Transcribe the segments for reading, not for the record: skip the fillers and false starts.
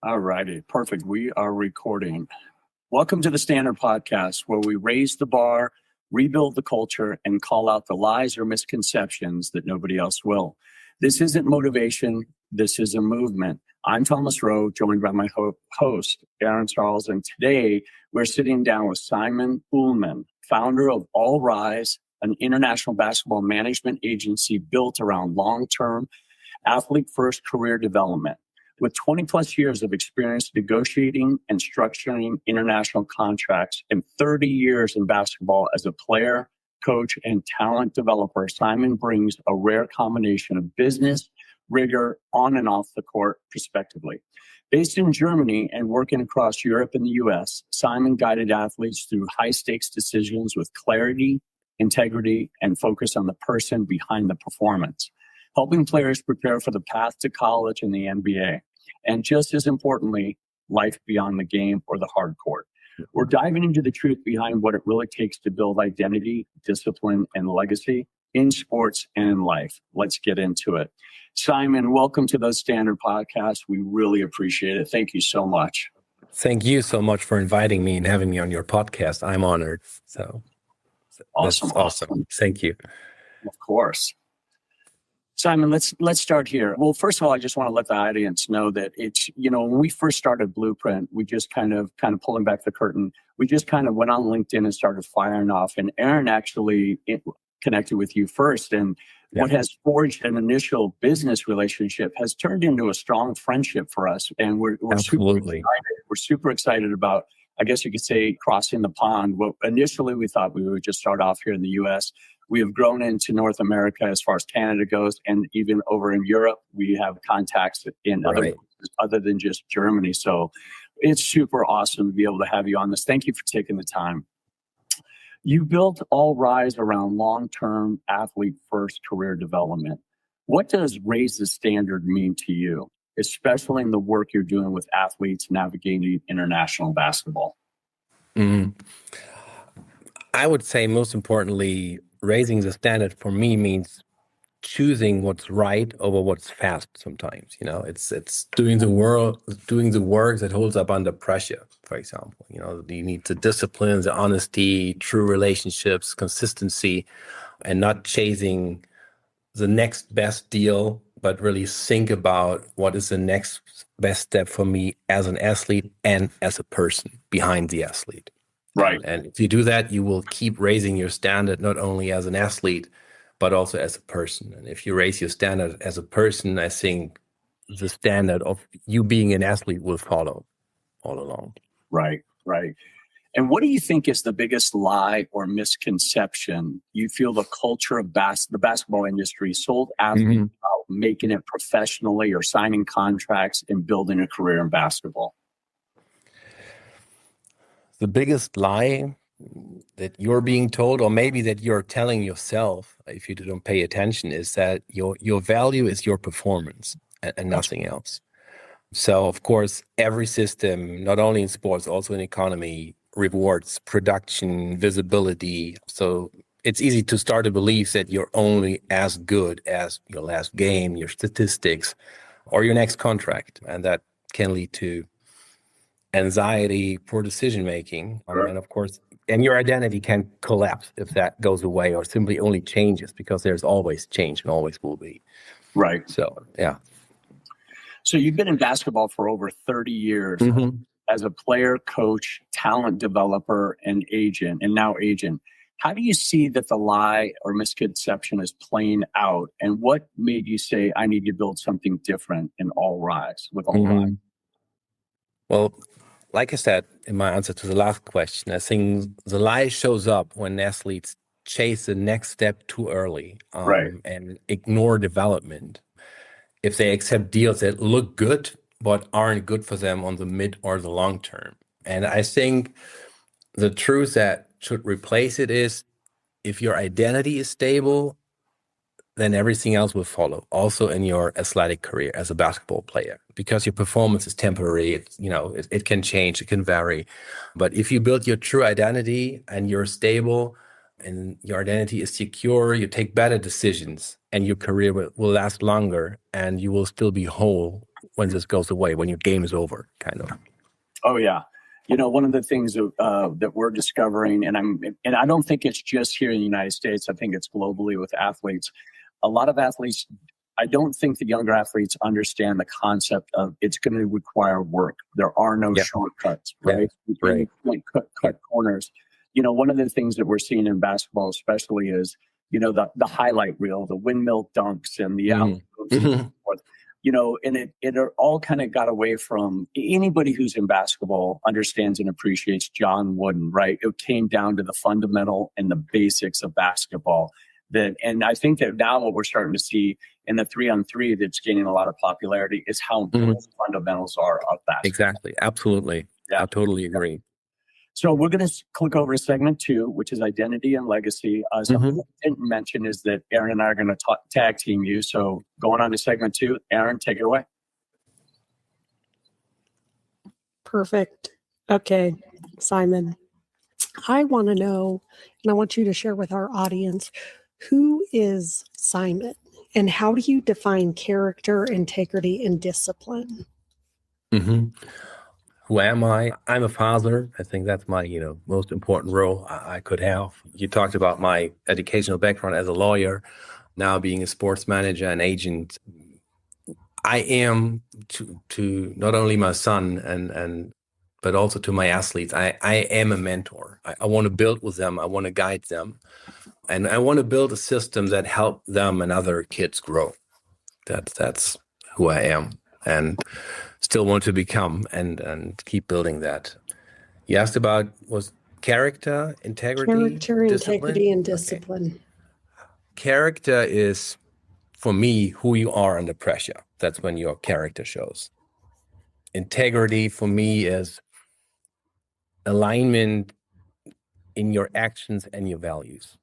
All righty. Perfect. We are recording. Welcome to the Standard Podcast, where we raise the bar, rebuild the culture, and call out the lies or misconceptions that nobody else will. This isn't motivation. This is a movement. I'm Thomas Rowe, joined by my host, Aaron Charles, and today we're sitting down with Simon Oehlmann, founder of All Rise, an international basketball management agency built around long-term, athlete-first career development. With 20 plus years of experience negotiating and structuring international contracts and 30 years in basketball as a player, coach, and talent developer, Simon brings a rare combination of business, rigor, on and off the court, respectively. Based in Germany and working across Europe and the US, Simon guided athletes through high-stakes decisions with clarity, integrity, and focus on the person behind the performance, helping players prepare for the path to college and the NBA, and just as importantly, life beyond the game or the hard court. We're diving into the truth behind what it really takes to build identity, discipline, and legacy in sports and in life. Let's get into it. Simon, welcome to the Standard Podcast. We really appreciate it. Thank you so much. Thank you so much for inviting me and having me on your podcast. I'm honored. So awesome. That's awesome. Thank you. Of course. Simon, let's start here. Well, first of all, I just want to let the audience know that it's, when we first started Blueprint, we just kind of pulling back the curtain. We just kind of went on LinkedIn and started firing off. And Aaron actually connected with you first. And what has forged an initial business relationship has turned into a strong friendship for us. And we're Absolutely. super excited. We're super excited about, I guess you could say, crossing the pond. Well, initially, we thought we would just start off here in the U.S. We have grown into North America as far as Canada goes, and even over in Europe, we have contacts in other places other than just Germany. So it's super awesome to be able to have you on this. Thank you for taking the time. You built All Rise around long-term athlete-first career development. What does raise the standard mean to you, especially in the work you're doing with athletes navigating international basketball? Mm-hmm. I would say most importantly, raising the standard for me means choosing what's right over what's fast sometimes. It's doing the work that holds up under pressure, for example. You need the discipline, the honesty, true relationships, consistency, and not chasing the next best deal, but really think about what is the next best step for me as an athlete and as a person behind the athlete. Right. And if you do that, you will keep raising your standard, not only as an athlete, but also as a person. And if you raise your standard as a person, I think the standard of you being an athlete will follow all along. Right. And what do you think is the biggest lie or misconception you feel the culture of the basketball industry sold athletes about making it professionally or signing contracts and building a career in basketball? The biggest lie that you're being told, or maybe that you're telling yourself, if you don't pay attention, is that your value is your performance and nothing else. So, of course, every system, not only in sports, also in economy, rewards production, visibility. So it's easy to start to believe that you're only as good as your last game, your statistics, or your next contract. And that can lead to anxiety, poor decision-making, and of course, and your identity can collapse if that goes away or simply only changes, because there's always change and always will be. Right. So, yeah. So you've been in basketball for over 30 years as a player, coach, talent developer, and now agent. How do you see that the lie or misconception is playing out? And what made you say, I need to build something different in All Rise, with All Rise? Well, like I said in my answer to the last question, I think the lie shows up when athletes chase the next step too early and ignore development. If they accept deals that look good but aren't good for them on the mid or the long term. And I think the truth that should replace it is, if your identity is stable, then everything else will follow, also in your athletic career as a basketball player, because your performance is temporary. It can change, it can vary. But if you build your true identity and you're stable and your identity is secure, you take better decisions and your career will last longer, and you will still be whole when this goes away, when your game is over, kind of. Oh yeah. One of the things that we're discovering, and I don't think it's just here in the United States. I think it's globally with athletes. A lot of athletes, I don't think the younger athletes understand the concept of it's going to require work. There are no shortcuts, right? Right. You can't cut corners. One of the things that we're seeing in basketball, especially, is the highlight reel, the windmill dunks, and the out and so forth. And it all kind of got away from anybody who's in basketball understands and appreciates John Wooden, right? It came down to the fundamental and the basics of basketball. And I think that now what we're starting to see in the 3-on-3 that's gaining a lot of popularity is how important the fundamentals are of basketball. Exactly. Absolutely. Yeah. I totally agree. So we're going to click over to segment 2, which is identity and legacy. Something I didn't mention is that Aaron and I are going to tag team you. So going on to segment 2, Aaron, take it away. Perfect. Okay, Simon, I want to know, and I want you to share with our audience, who is Simon and how do you define character, integrity, and discipline? Who am I? I'm a father. I think that's my, most important role I could have. You talked about my educational background as a lawyer, now being a sports manager and agent. I am to not only my son but also to my athletes. I am a mentor. I want to build with them. I want to guide them. And I want to build a system that help them and other kids grow. That's who I am. And still want to become and keep building that. You asked about was character, integrity, integrity, and discipline. Okay. Character is, for me, who you are under pressure. That's when your character shows. Integrity for me is alignment in your actions and your values,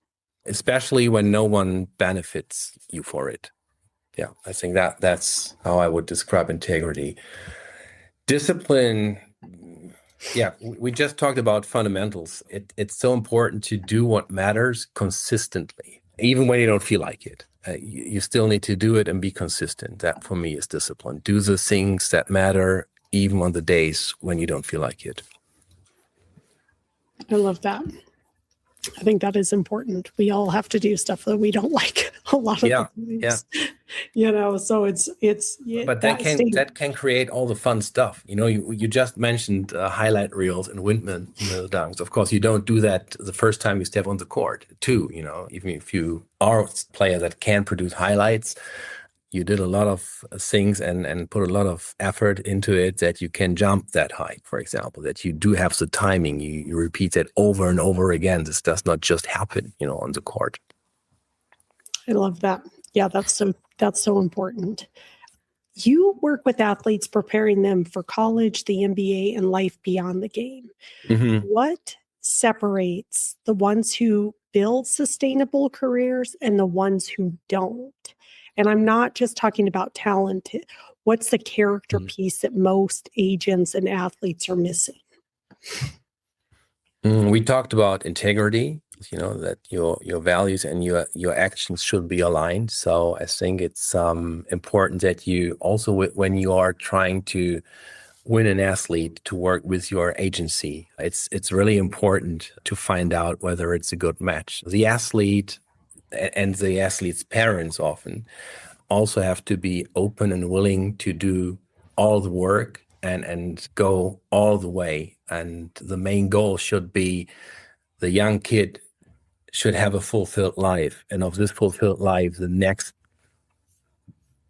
especially when no one benefits you for it. Yeah, I think that's how I would describe integrity. Discipline, we just talked about fundamentals. It's so important to do what matters consistently, even when you don't feel like it. You still need to do it and be consistent. That, for me, is discipline. Do the things that matter, even on the days when you don't feel like it. I love that. I think that is important. We all have to do stuff that we don't like a lot of times. So it's but that can create all the fun stuff. You just mentioned highlight reels and windmill dunks. Of course, you don't do that the first time you step on the court too. Even if you are a player that can produce highlights, you did a lot of things and put a lot of effort into it that you can jump that high, for example, that you do have the timing. You repeat that over and over again. This does not just happen, on the court. I love that. Yeah, that's so important. You work with athletes, preparing them for college, the NBA, and life beyond the game. What separates the ones who build sustainable careers and the ones who don't? And I'm not just talking about talent. What's the character piece that most agents and athletes are missing? We talked about integrity, that your values and your actions should be aligned. So I think it's important that you also, when you are trying to win an athlete, to work with your agency. It's really important to find out whether it's a good match. The athlete and the athlete's parents often also have to be open and willing to do all the work and go all the way. And the main goal should be the young kid should have a fulfilled life. And of this fulfilled life, the next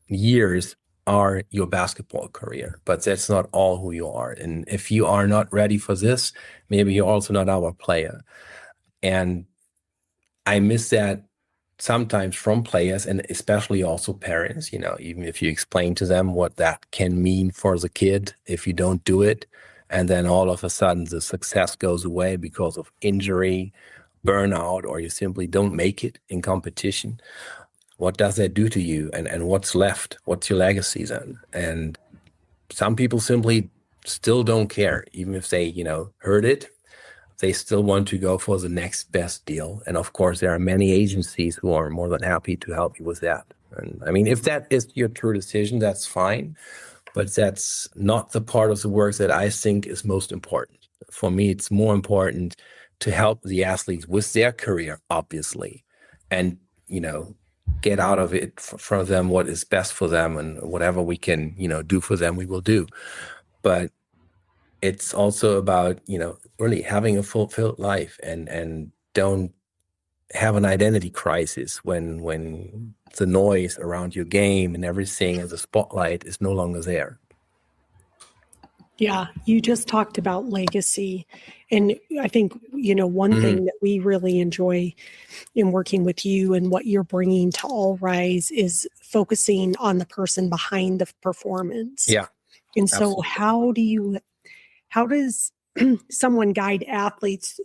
years are your basketball career. But that's not all who you are. And if you are not ready for this, maybe you're also not our player. And I miss that sometimes from players and especially also parents, even if you explain to them what that can mean for the kid if you don't do it. And then all of a sudden the success goes away because of injury, burnout, or you simply don't make it in competition. What does that do to you? And what's left? What's your legacy then? And some people simply still don't care, even if they, heard it. They still want to go for the next best deal. And of course, there are many agencies who are more than happy to help you with that. And I mean, if that is your true decision, that's fine. but that's not the part of the work that I think is most important. For me, it's more important to help the athletes with their career, obviously, and, get out of it for them what is best for them, and whatever we can, do for them, we will do. But it's also about, really having a fulfilled life, and don't have an identity crisis when the noise around your game and everything and the spotlight is no longer there. Yeah, you just talked about legacy. And I think, one thing that we really enjoy in working with you and what you're bringing to All Rise is focusing on the person behind the performance. Yeah. And so absolutely. how does someone guide athletes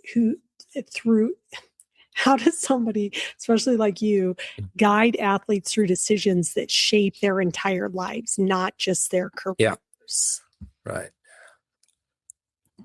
how does somebody, especially like you, guide athletes through decisions that shape their entire lives, not just their careers? Yeah. Right.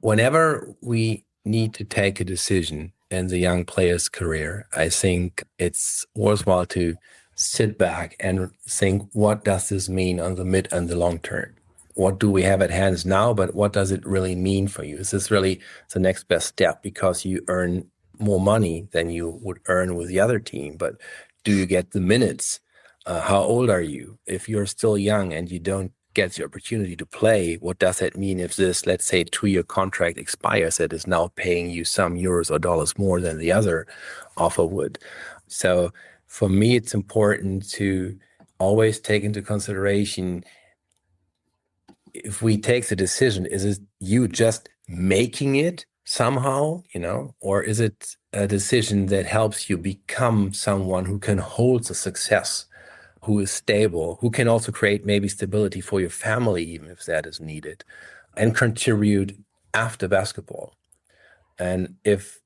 Whenever we need to take a decision in the young player's career, I think it's worthwhile to sit back and think, what does this mean on the mid and the long term? What do we have at hands now, but what does it really mean for you? Is this really the next best step because you earn more money than you would earn with the other team? But do you get the minutes? How old are you? If you're still young and you don't get the opportunity to play, what does that mean if this, let's say, 2-year contract expires that is now paying you some euros or dollars more than the other offer would? So for me, it's important to always take into consideration, if we take the decision, is it you just making it somehow, or is it a decision that helps you become someone who can hold the success, who is stable, who can also create maybe stability for your family, even if that is needed, and contribute after basketball? And if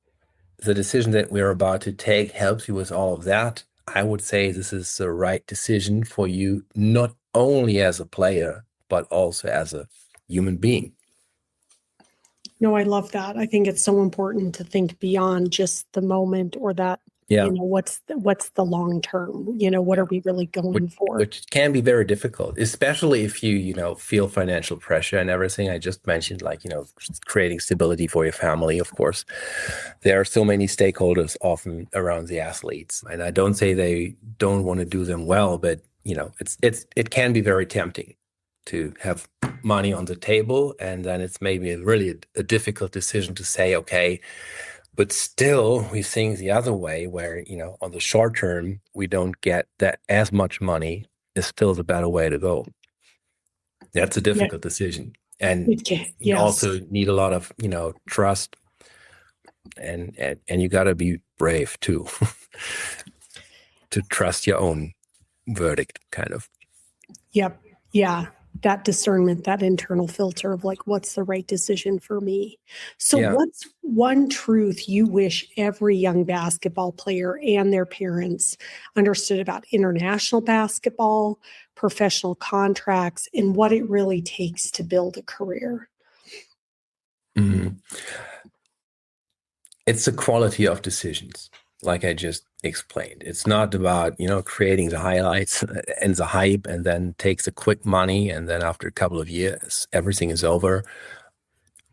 the decision that we're about to take helps you with all of that, I would say this is the right decision for you, not only as a player, but also as a human being. No, I love that. I think it's so important to think beyond just the moment or that, what's the long term, what are we really going for? Which can be very difficult, especially if you, feel financial pressure and everything I just mentioned, like, creating stability for your family. Of course, there are so many stakeholders often around the athletes, and I don't say they don't want to do them well, but, it can be very tempting to have money on the table, and then it's maybe really a difficult decision to say, okay, but still we think the other way where, on the short term, we don't get that as much money is still the better way to go. That's a difficult decision. And you also need a lot of, trust, and you got to be brave too, to trust your own verdict, kind of. Yep. Yeah. That discernment, that internal filter of like, what's the right decision for me? So what's one truth you wish every young basketball player and their parents understood about international basketball, professional contracts, and what it really takes to build a career? Mm-hmm. It's the quality of decisions, like I just explained. It's not about, creating the highlights and the hype and then takes the quick money, and then after a couple of years, everything is over.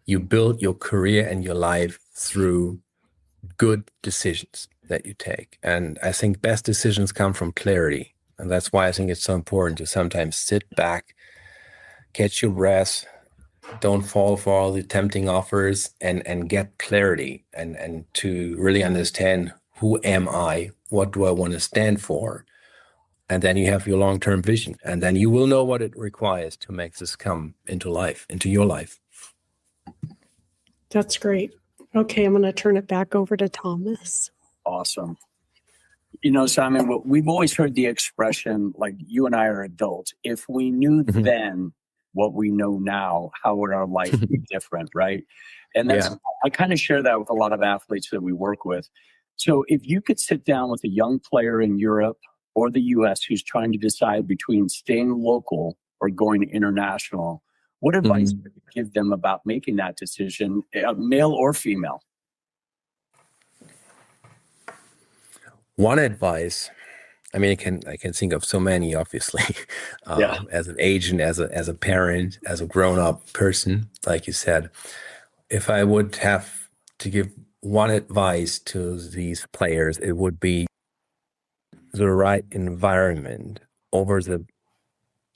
You build your career and your life through good decisions that you take. And I think best decisions come from clarity. And that's why I think it's so important to sometimes sit back, catch your breath, don't fall for all the tempting offers, and get clarity, and to really understand, who am I? What do I want to stand for? And then you have your long-term vision, and then you will know what it requires to make this come into life, into your life. That's great. Okay, I'm going to turn it back over to Thomas. Awesome. Simon, we've always heard the expression, like, you and I are adults. If we knew then what we know now, how would our life be different, right? And I kind of share that with a lot of athletes that we work with. So if you could sit down with a young player in Europe or the US who's trying to decide between staying local or going international, what advice would you give them about making that decision, male or female? One advice I mean, I can think of so many, obviously, as an agent, as a parent, as a grown-up person, like you said. If I would have to give one advice to these players, it would be the right environment over the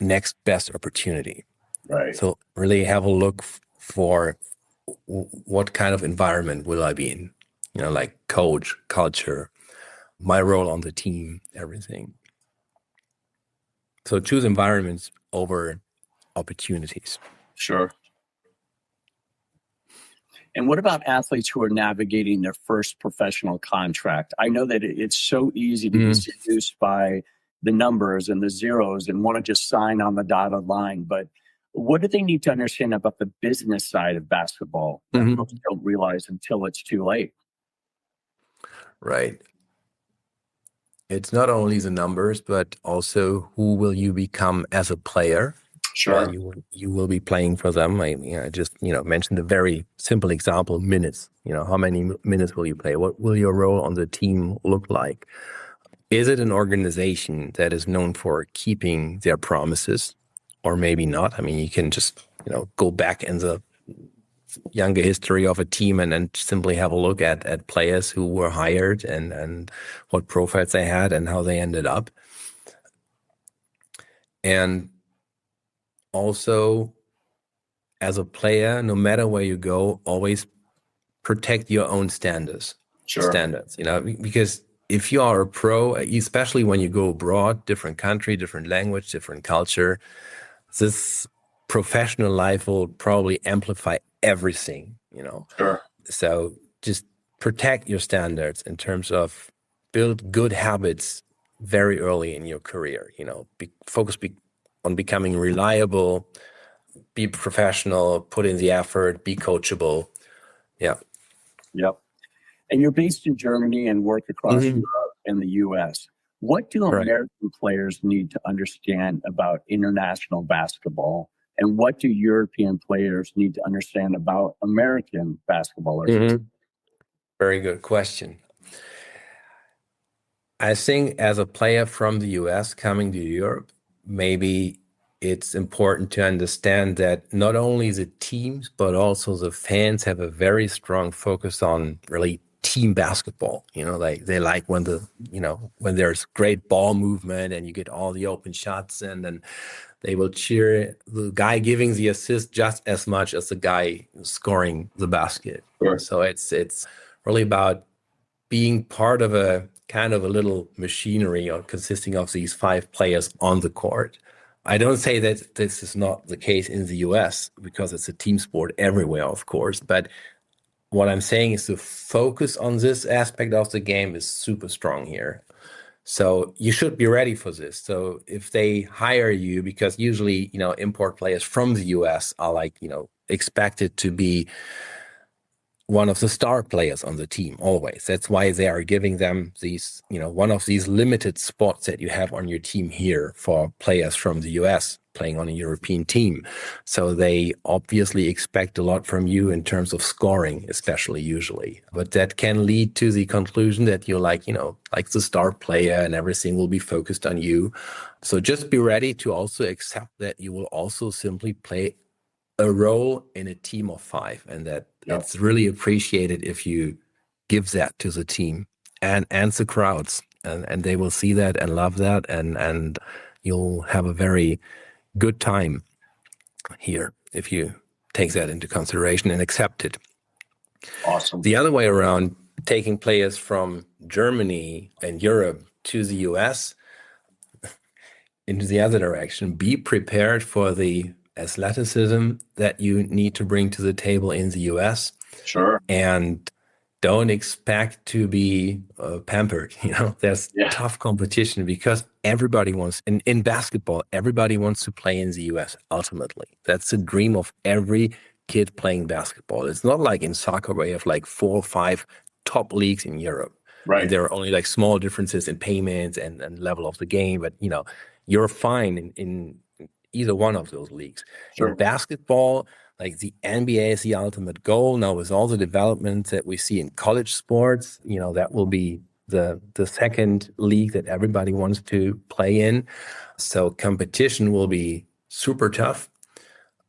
next best opportunity. Right. So really have a look for what kind of environment will I be in? You know, like coach, culture, my role on the team, everything. So choose environments over opportunities. Sure. And what about athletes who are navigating their first professional contract? I know that it's so easy to be seduced by the numbers and the zeros and want to just sign on the dotted line. But what do they need to understand about the business side of basketball that most don't realize until it's too late? Right. It's not only the numbers, but also who will you become as a player? Sure. While you will be playing for them. I just mentioned a very simple example: minutes. How many minutes will you play? What will your role on the team look like? Is it an organization that is known for keeping their promises, or maybe not? I mean, you can just go back in the younger history of a team and simply have a look at players who were hired and what profiles they had and how they ended up. And also, as a player, no matter where you go, always protect your own standards. Sure. Because if you are a pro, especially when you go abroad, different country, different language, different culture, this professional life will probably amplify everything, Sure. So just protect your standards in terms of build good habits very early in your career, focus on becoming reliable, be professional, put in the effort, be coachable. Yeah. Yep. And you're based in Germany and work across Europe and the US. What do American players need to understand about international basketball? And what do European players need to understand about American basketball? Very good question. I think as a player from the US coming to Europe, maybe it's important to understand that not only the teams, but also the fans have a very strong focus on really team basketball. They like when when there's great ball movement and you get all the open shots and they will cheer the guy giving the assist just as much as the guy scoring the basket. Sure. So it's really about being part of a kind of a little machinery consisting of these 5 players on the court. I don't say that this is not the case in the US because it's a team sport everywhere, of course. But what I'm saying is the focus on this aspect of the game is super strong here. So you should be ready for this. So if they hire you, because usually, import players from the US are expected to be one of the star players on the team always. That's why they are giving them these, one of these limited spots that you have on your team here for players from the US playing on a European team. So they obviously expect a lot from you in terms of scoring, especially usually. But that can lead to the conclusion that you're like the star player and everything will be focused on you. So just be ready to also accept that you will also simply play a role in a team of 5, and that it's really appreciated if you give that to the team and the crowds, and they will see that and love that, and you'll have a very good time here if you take that into consideration and accept it. Awesome. The other way around, taking players from Germany and Europe to the US, into the other direction, be prepared for the athleticism that you need to bring to the table in the US. Sure. And don't expect to be pampered. There's tough competition because everybody wants, in basketball, everybody wants to play in the US ultimately. That's the dream of every kid playing basketball. It's not like in soccer where you have 4 or 5 top leagues in Europe. Right. And there are only small differences in payments and level of the game. But, you're fine in either one of those leagues. Sure. In basketball, the NBA is the ultimate goal. Now, with all the developments that we see in college sports, that will be the second league that everybody wants to play in. So competition will be super tough.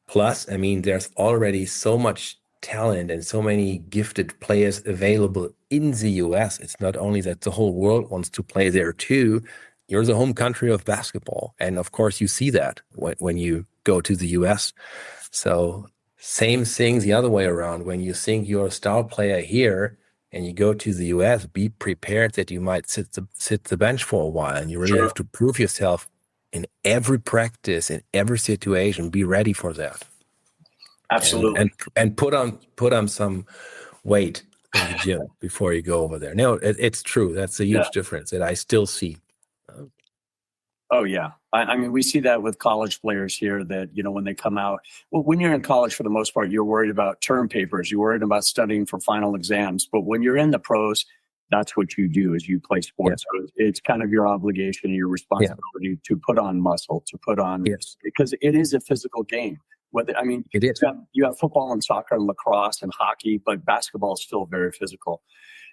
Plus, I mean, there's already so much talent and so many gifted players available in the US. It's not only that the whole world wants to play there too. You're the home country of basketball. And of course, you see that when you go to the US. So same thing the other way around. When you think you're a star player here and you go to the US, be prepared that you might sit the bench for a while, and you really have to prove yourself in every practice, in every situation. Be ready for that. Absolutely. And put on some weight in the gym before you go over there. No, it's true. That's a huge difference that I still see. Oh, yeah. I mean, we see that with college players here that, when they come out, well, when you're in college, for the most part, you're worried about term papers. You're worried about studying for final exams. But when you're in the pros, that's what you do, is you play sports. Yeah. So it's kind of your obligation, your responsibility to put on muscle, to put on, because it is a physical game. It is. You have football and soccer and lacrosse and hockey, but basketball is still very physical.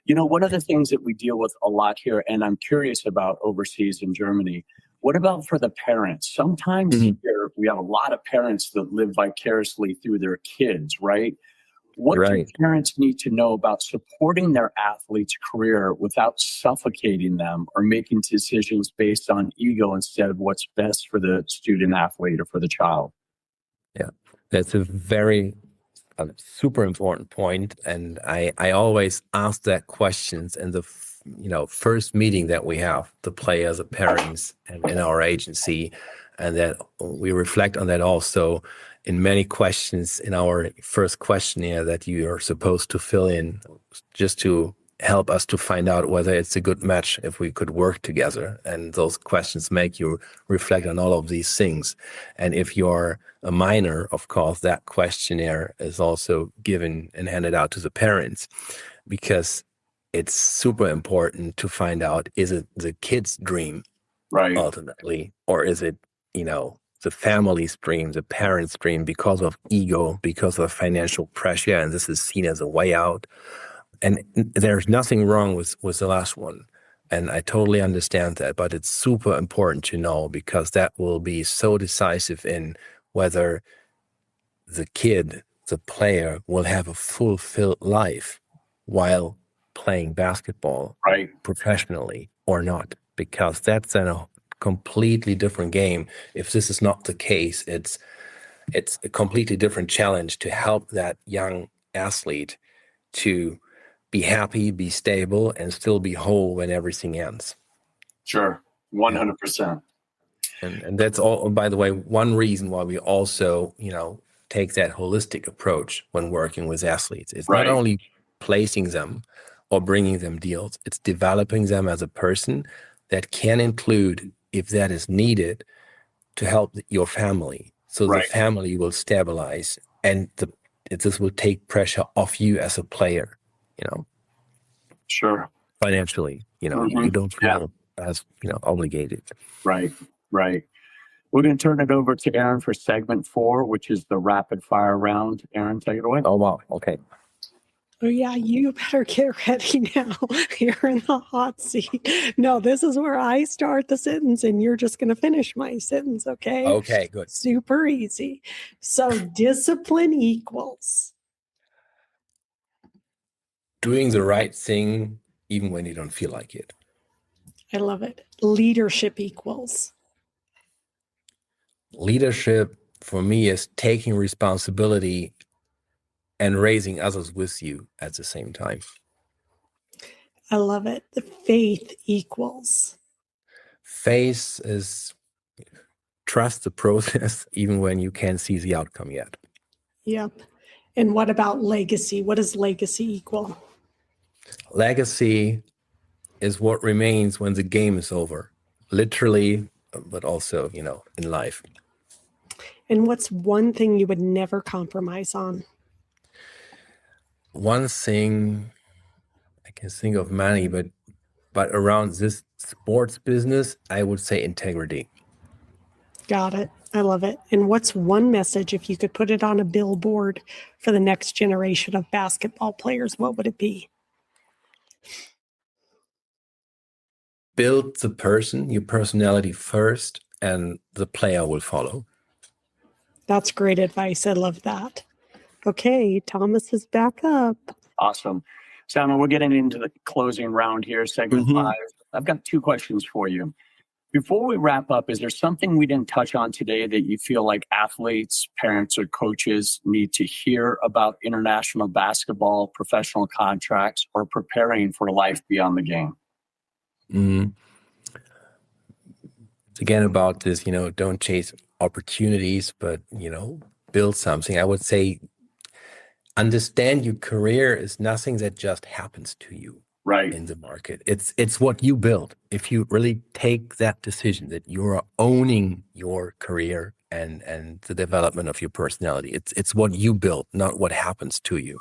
One of the things that we deal with a lot here, and I'm curious about overseas in Germany, what about for the parents? Sometimes here we have a lot of parents that live vicariously through their kids, right? What do parents need to know about supporting their athlete's career without suffocating them or making decisions based on ego instead of what's best for the student athlete or for the child? Yeah, that's a very super important point. And I always ask that questions in the first meeting that we have, the players, the parents, and in our agency, and that we reflect on that also in many questions in our first questionnaire that you are supposed to fill in, just to help us to find out whether it's a good match, if we could work together. And those questions make you reflect on all of these things. And if you're a minor, of course, that questionnaire is also given and handed out to the parents, because it's super important to find out, is it the kid's dream ultimately, or is it, the family's dream, the parents' dream, because of ego, because of financial pressure, and this is seen as a way out. And there's nothing wrong with the last one. And I totally understand that, but it's super important to know, because that will be so decisive in whether the kid, the player, will have a fulfilled life while playing basketball professionally or not, because that's a completely different game. If this is not the case, it's a completely different challenge to help that young athlete to be happy, be stable, and still be whole when everything ends. Sure, 100%. And that's all, by the way, one reason why we also, take that holistic approach when working with athletes. It's not only placing them or bringing them deals, it's developing them as a person that can include, if that is needed, to help your family. So the family will stabilize, and this will take pressure off you as a player, Sure. Financially, you don't feel as, obligated. Right. We're going to turn it over to Aaron for segment 4, which is the rapid fire round. Aaron, take it away. Oh, wow. Okay. Oh, yeah, you better get ready now. You're in the hot seat. No, this is where I start the sentence and you're just going to finish my sentence, okay? Okay, good. Super easy. So discipline equals? Doing the right thing even when you don't feel like it. I love it. Leadership equals? Leadership for me is taking responsibility and raising others with you at the same time. I love it. The faith equals? Faith is trust the process even when you can't see the outcome yet. Yep. And what about legacy? What does legacy equal? Legacy is what remains when the game is over, literally, but also, in life. And what's one thing you would never compromise on? One thing, I can think of many, but around this sports business, I would say integrity. Got it. I love it. And what's one message, if you could put it on a billboard for the next generation of basketball players, what would it be? build the person, your personality first, and the player will follow. That's great advice. I love that. Okay, Thomas is back up. Awesome. Simon, we're getting into the closing round here, segment 5. I've got 2 questions for you. Before we wrap up, is there something we didn't touch on today that you feel like athletes, parents, or coaches need to hear about international basketball, professional contracts, or preparing for life beyond the game? It's again about this, don't chase opportunities, but, build something. I would say understand your career is nothing that just happens to you. Right. In the market. It's what you build. If you really take that decision that you're owning your career and the development of your personality, it's what you build, not what happens to you.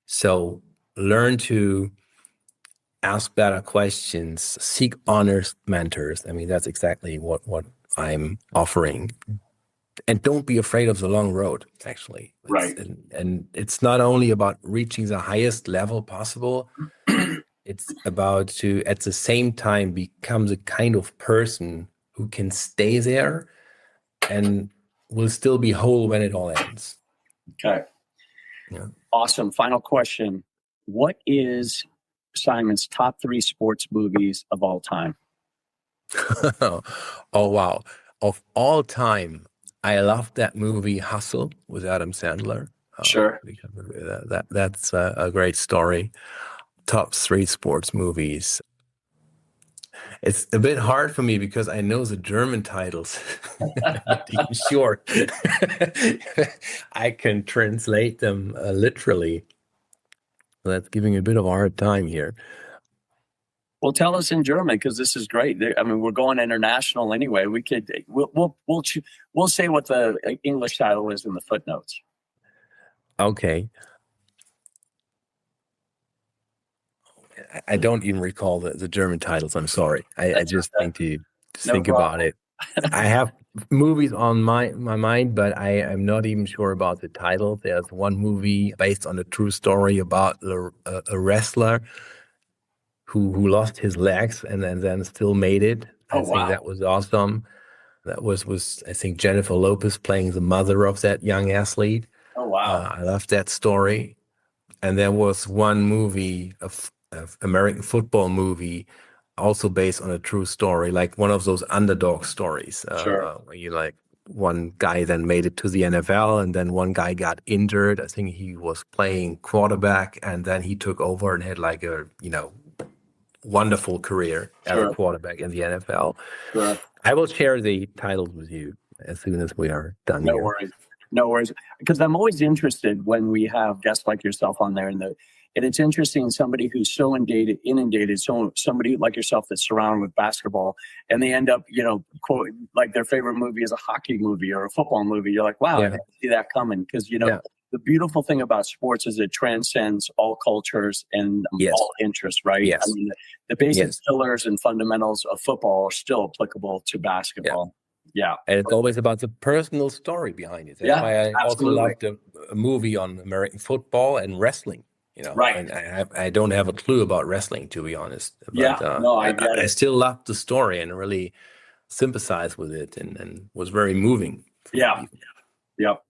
So learn to ask better questions, seek honest mentors. I mean, that's exactly what I'm offering. And don't be afraid of the long road, actually. Right. And it's not only about reaching the highest level possible. It's about to, at the same time, become the kind of person who can stay there and will still be whole when it all ends. Okay. Yeah. Awesome. Final question. What is Simon's top 3 sports movies of all time? Oh, wow. Of all time, I love that movie Hustle with Adam Sandler. Sure. That's a great story. Top 3 sports movies. It's a bit hard for me because I know the German titles. I'm not even sure. I can translate them literally. That's giving a bit of a hard time here. Well, tell us in German, because this is great. I mean, we're going international anyway. We'll say what the English title is in the footnotes. Okay. I don't even recall the German titles. I'm sorry. I just think to think about it. I have movies on my mind, but I am not even sure about the title. There's one movie based on a true story about a wrestler who lost his legs and then still made it. I think that was awesome. That was I think Jennifer Lopez playing the mother of that young athlete. Oh, wow. I love that story. And there was one movie, of American football movie, also based on a true story, like one of those underdog stories. Sure. Where you like one guy then made it to the NFL and then one guy got injured. I think he was playing quarterback and then he took over and had like a, wonderful career as a quarterback in the NFL. Sure. I will share the titles with you as soon as we are done here. No worries. Because I'm always interested when we have guests like yourself on there, and it's interesting, somebody who's so inundated, so somebody like yourself that's surrounded with basketball, and they end up, quote, like their favorite movie is a hockey movie or a football movie. You're like, wow, I didn't see that coming. Because, the beautiful thing about sports is it transcends all cultures and all interests, right? Yes. I mean, the basic pillars and fundamentals of football are still applicable to basketball. Yeah. And it's always about the personal story behind it. That's why I also loved a movie on American football and wrestling. Right. And I don't have a clue about wrestling, to be honest. But, I still loved the story and really sympathized with it and was very moving. Yeah. Yep.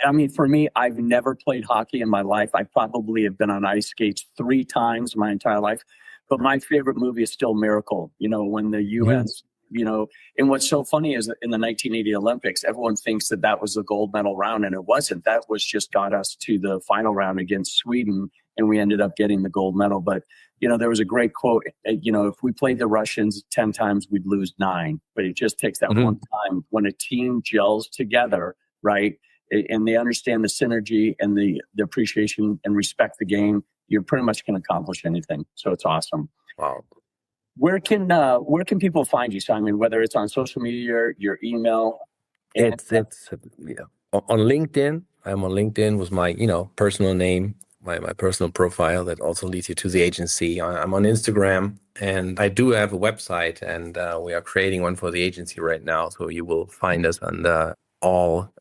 I mean, for me, I've never played hockey in my life. I probably have been on ice skates 3 times my entire life. But my favorite movie is still Miracle. When the U.S., and what's so funny is that in the 1980 Olympics, everyone thinks that was the gold medal round, and it wasn't. That was just got us to the final round against Sweden, and we ended up getting the gold medal. But, there was a great quote, if we played the Russians 10 times, we'd lose 9. But it just takes that one time when a team gels together, right? And they understand the synergy and the appreciation and respect the game, you're pretty much can accomplish anything. So it's awesome. Wow. Where can people find you, Simon? Whether it's on social media, your email? It's on LinkedIn. I'm on LinkedIn with my personal name, my personal profile that also leads you to the agency. I'm on Instagram, and I do have a website, and we are creating one for the agency right now. So you will find us on the all-rise.vip.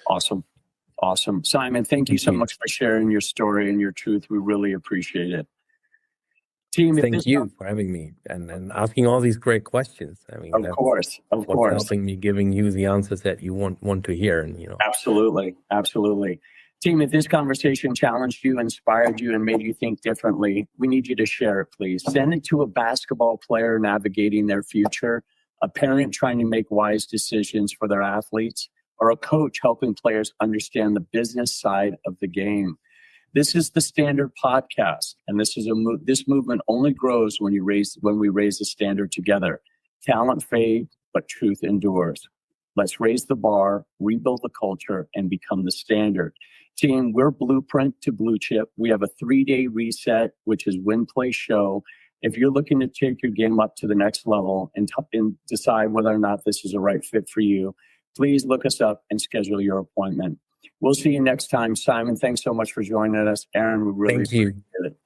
Awesome. Simon, thank you so much for sharing your story and your truth. We really appreciate it. Team, Thank you for having me and asking all these great questions. I mean, of course, what's helping me giving you the answers that you want to hear. And Absolutely. Team, if this conversation challenged you, inspired you, and made you think differently, we need you to share it, please. Send it to a basketball player navigating their future, a parent trying to make wise decisions for their athletes, or a coach helping players understand the business side of the game. This is the Standard Podcast, and this movement only grows when we raise the standard together. Talent fades, but truth endures. Let's raise the bar, rebuild the culture, and become the standard. Team, we're blueprint to blue chip. We have a 3-day reset, which is win, play, show. If you're looking to take your game up to the next level and decide whether or not this is a right fit for you, please look us up and schedule your appointment. We'll see you next time. Simon, thanks so much for joining us. Aaron, we really appreciate it.